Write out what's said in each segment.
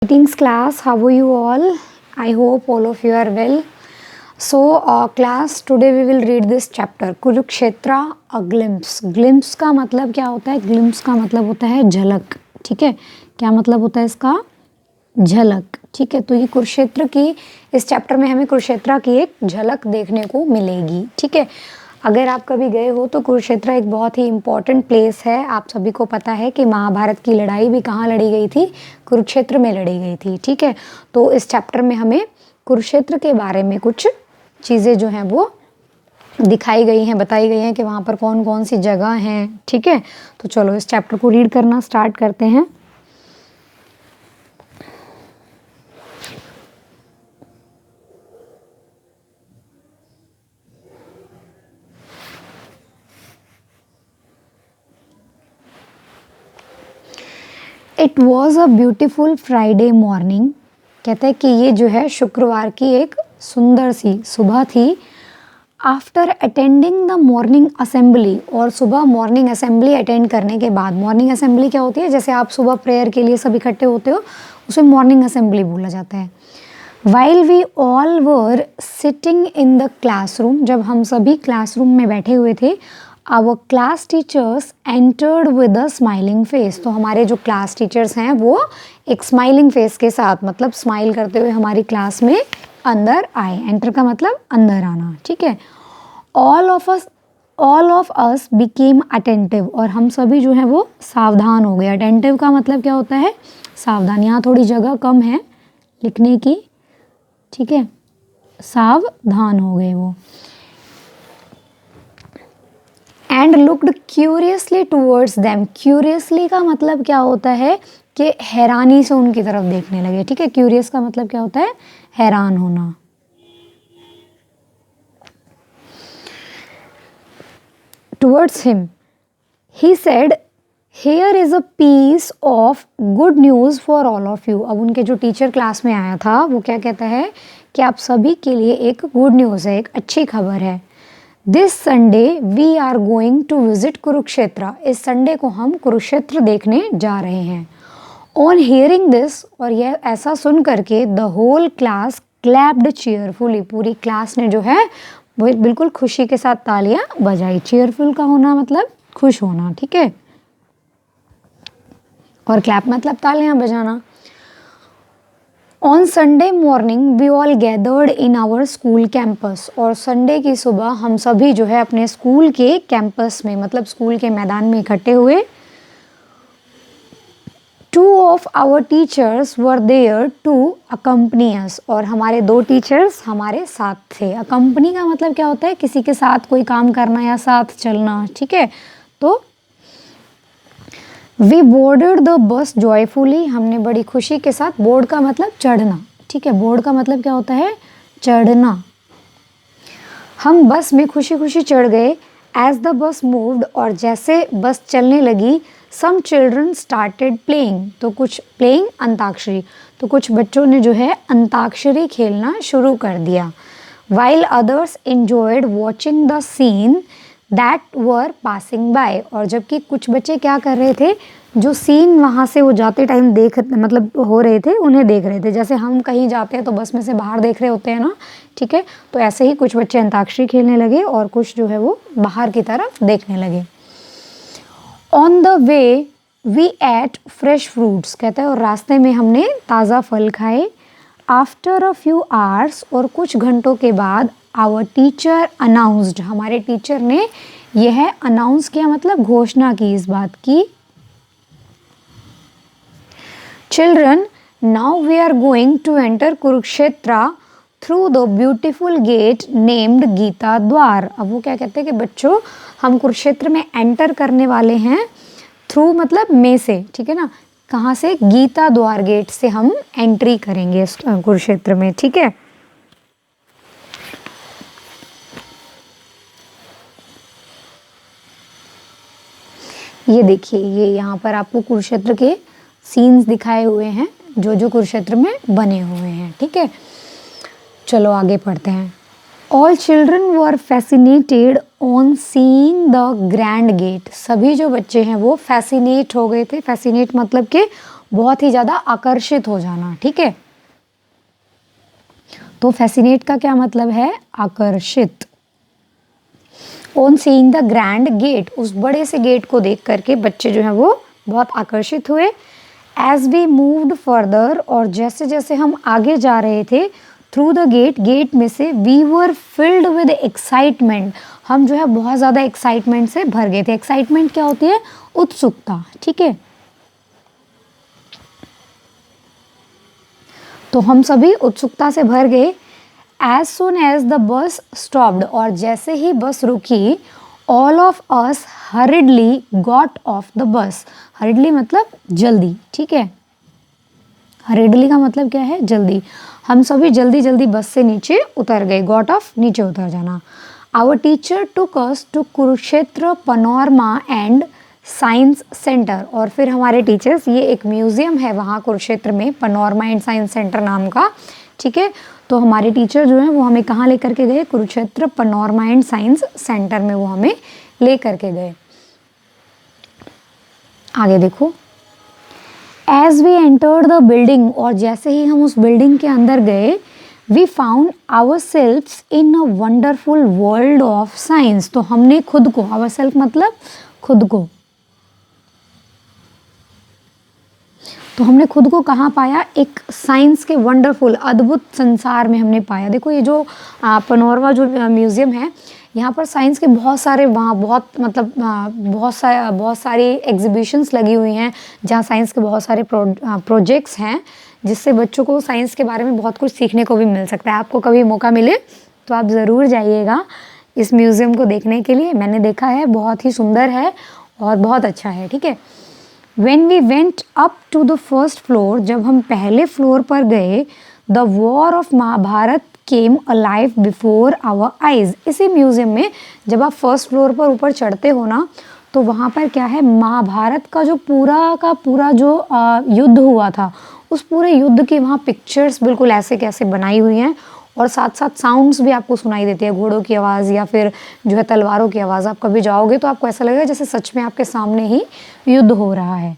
Greetings class, how are you all? I hope all of you are well. So class, today we will read this chapter Kurukshetra a glimpse. glimpse का मतलब क्या होता है? glimpse का मतलब होता है झलक. ठीक है, क्या मतलब होता है इसका? झलक. ठीक है, तो ये कुरुक्षेत्र की इस चैप्टर में हमें कुरुक्षेत्र की एक झलक देखने को मिलेगी. ठीक है, अगर आप कभी गए हो तो कुरुक्षेत्र एक बहुत ही इम्पॉर्टेंट प्लेस है. आप सभी को पता है कि महाभारत की लड़ाई भी कहाँ लड़ी गई थी? कुरुक्षेत्र में लड़ी गई थी. ठीक है, तो इस चैप्टर में हमें कुरुक्षेत्र के बारे में कुछ चीज़ें जो हैं वो दिखाई गई हैं, बताई गई हैं कि वहाँ पर कौन कौन सी जगह हैं. ठीक है, तो चलो इस चैप्टर को रीड करना स्टार्ट करते हैं. It was a beautiful Friday morning. कहते हैं कि ये जो है शुक्रवार की एक सुंदर सी सुबह थी. After attending the morning assembly, और सुबह मॉर्निंग असेंबली अटेंड करने के बाद. मॉर्निंग असेंबली क्या होती है? जैसे आप सुबह प्रेयर के लिए सब इकट्ठे होते हो, उसे मॉर्निंग असेंबली बोला जाता है. While we all were sitting in the classroom, जब हम सभी क्लासरूम में बैठे हुए थे, our class teachers entered with a smiling face. तो हमारे जो क्लास टीचर्स हैं वो एक स्माइलिंग फेस के साथ, मतलब स्माइल करते हुए हमारी क्लास में अंदर आए. एंटर का मतलब अंदर आना. ठीक है, all of us became attentive, और हम सभी जो है वो सावधान हो गए. अटेंटिव का मतलब क्या होता है? सावधान. यहाँ थोड़ी जगह कम है लिखने की. ठीक है, सावधान हो गए वो. And looked curiously towards them. Curiously का मतलब क्या होता है? कि हैरानी से उनकी तरफ देखने लगे. ठीक है, क्यूरियस का मतलब क्या होता है? हैरान होना. Towards him he said, here is a piece of good news for all of you. अब उनके जो टीचर क्लास में आया था वो क्या कहता है कि आप सभी के लिए एक गुड न्यूज़ है, एक अच्छी खबर है. This Sunday we are going to visit Kurukshetra. इस संडे को हम कुरुक्षेत्र देखने जा रहे हैं. ऑन हियरिंग दिस, और यह ऐसा सुन करके, the whole class clapped cheerfully. पूरी क्लास ने जो है वो बिल्कुल खुशी के साथ तालियां बजाई. चीयरफुल का होना मतलब खुश होना. ठीक है, और क्लैप मतलब तालियां बजाना. On Sunday morning we all gathered in our school campus. और संडे की सुबह हम सभी जो है अपने स्कूल के कैंपस में, मतलब स्कूल के मैदान में इकट्ठे हुए. Two of our teachers were there to accompany us. और हमारे दो टीचर्स हमारे साथ थे. अकम्पनी का मतलब क्या होता है? किसी के साथ कोई काम करना या साथ चलना. ठीक है, तो we boarded the bus joyfully. हमने बड़ी खुशी के साथ. बोर्ड का मतलब चढ़ना. ठीक है, बोर्ड का मतलब क्या होता है? चढ़ना. हम बस में खुशी खुशी चढ़ गए. एज द बस मूव्ड, और जैसे बस चलने लगी, सम चिल्ड्रन स्टार्टेड प्लेइंग. तो कुछ प्लेइंग अंताक्षरी, तो कुछ बच्चों ने जो है अंताक्षरी खेलना शुरू कर दिया. While others enjoyed watching the seen that were passing by. और जबकि कुछ बच्चे क्या कर रहे थे? जो सीन वहाँ से वो जाते टाइम मतलब हो रहे थे, उन्हें देख रहे थे. जैसे हम कहीं जाते हैं तो बस में से बाहर देख रहे होते हैं ना. ठीक है, तो ऐसे ही कुछ बच्चे अंताक्षरी खेलने लगे और कुछ जो है वो बाहर की तरफ देखने लगे. On the way we ate fresh fruits. कहते हैं और रास्ते में हमने ताज़ा फल खाए. आफ्टर अ फ्यू आवर्स, और कुछ घंटों के बाद, आवर टीचर अनाउंस्ड. हमारे टीचर ने यह अनाउंस किया, मतलब घोषणा की इस बात की. Children, now we are going to enter Kurukshetra through the beautiful gate named Gita Dwar. अब वो क्या कहते हैं कि बच्चों, हम कुरुक्षेत्र में एंटर करने वाले हैं. थ्रू मतलब में से. ठीक है ना, कहाँ से? गीता द्वार गेट से हम एंट्री करेंगे इस कुरुक्षेत्र में. ठीक है, ये देखिए, ये यहाँ पर आपको कुरुक्षेत्र के सीन्स दिखाए हुए हैं जो जो कुरुक्षेत्र में बने हुए हैं. ठीक है, चलो आगे पढ़ते हैं. All children were fascinated on seeing the grand gate. सभी जो बच्चे हैं वो फैसिनेट हो गए थे. फैसिनेट मतलब कि बहुत ही ज़्यादा आकर्षित हो जाना, ठीक है। तो फैसिनेट का क्या मतलब है? आकर्षित। On seeing the grand gate, उस बड़े से गेट को देख करके बच्चे जो है वो बहुत आकर्षित हुए। एज वी मूव्ड फर्दर, और जैसे जैसे हम आगे जा रहे थे, थ्रू द गेट, गेट में से, we were filled with excitement, हम जो है बहुत ज़्यादा एक्साइटमेंट से भर गए थे। एक्साइटमेंट क्या होती है? उत्सुकता, ठीक है। तो हम सभी उत्सुकता से भर गए। As soon as the bus stopped, और जैसे ही बस रुकी, all of us hurriedly got off the bus. Hurriedly मतलब जल्दी, ठीक है। हरिडली का मतलब क्या है? जल्दी। हम सभी जल्दी जल्दी बस से नीचे उतर गए। गॉट ऑफ, नीचे उतर जाना। Our teacher took us to Kurukshetra panorama and science centre, और फिर हमारे टीचर्स, ये एक म्यूजियम है वहाँ कुरुक्षेत्र में, पनोरमा एंड साइंस सेंटर नाम का, ठीक है। तो हमारे टीचर जो हैं वो हमें कहाँ लेकर के गए? Kurukshetra panorama and science centre में वो हमें ले करके गए। आगे देखो, as we entered the building, और जैसे ही हम उस बिल्डिंग के अंदर गए, we found ourselves in a wonderful world of science. तो हमने खुद को, आवर सेल्फ मतलब खुद को, तो हमने खुद को कहाँ पाया? एक साइंस के वंडरफुल, अद्भुत संसार में हमने पाया। देखो ये जो पनोरमा जो म्यूज़ियम है, यहाँ पर साइंस के बहुत सारे, वहाँ बहुत मतलब बहुत सारी एग्जीबिशंस लगी हुई हैं, जहाँ साइंस के बहुत सारे प्रोजेक्ट्स हैं, जिससे बच्चों को साइंस के बारे में बहुत कुछ सीखने को भी मिल सकता है। आपको कभी मौका मिले तो आप ज़रूर जाइएगा इस म्यूज़ियम को देखने के लिए। मैंने देखा है, बहुत ही सुंदर है और बहुत अच्छा है, ठीक है। When we went up to the first floor, जब हम पहले फ्लोर पर गए, the war of Mahabharata came alive before our eyes। इसी म्यूजियम में जब आप फर्स्ट फ्लोर पर ऊपर चढ़ते हो ना, तो वहाँ पर क्या है? महाभारत का जो पूरा का पूरा जो युद्ध हुआ था, उस पूरे युद्ध की वहाँ पिक्चर्स बिल्कुल ऐसे कैसे बनाई हुई हैं, और साथ साथ साउंड्स भी आपको सुनाई देती है, घोड़ों की आवाज़ या फिर जो है तलवारों की आवाज़। आप कभी जाओगे तो आपको ऐसा लगेगा जैसे सच में आपके सामने ही युद्ध हो रहा है।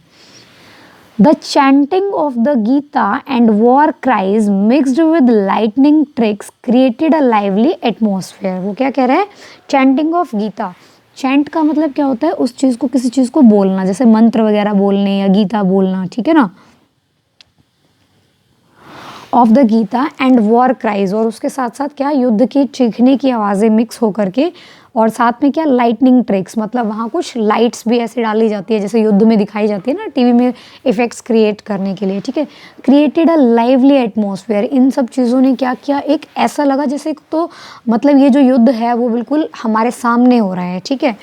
The chanting of the Gita and war cries mixed with lightning tricks created a lively atmosphere. वो क्या कह रहा है? Chanting of Gita. चैंट का मतलब क्या होता है? उस चीज़ को, किसी चीज़ को बोलना, जैसे मंत्र वगैरह बोलने या गीता बोलना, ठीक है ना। Of the Gita and war cries, और उसके साथ साथ क्या? युद्ध की चीखने की आवाज़ें मिक्स होकर के, और साथ में क्या? लाइटनिंग ट्रिक्स, मतलब वहाँ कुछ लाइट्स भी ऐसे डाली जाती है जैसे युद्ध में दिखाई जाती है ना टीवी में, इफेक्ट्स क्रिएट करने के लिए, ठीक है। क्रिएटेड अ लाइवली एटमोसफेयर, इन सब चीज़ों ने क्या किया? एक ऐसा लगा जैसे, तो मतलब ये जो युद्ध है वो बिल्कुल हमारे सामने हो रहा है, ठीक है।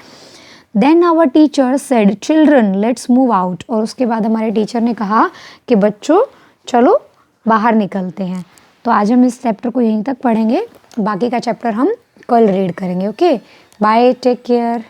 Then our teacher said children let's move out, और उसके बाद हमारे टीचर ने कहा कि बच्चों चलो बाहर निकलते हैं। तो आज हम इस चैप्टर को यहीं तक पढ़ेंगे, बाकी का चैप्टर हम कल रीड करेंगे। Okay, bye, take care.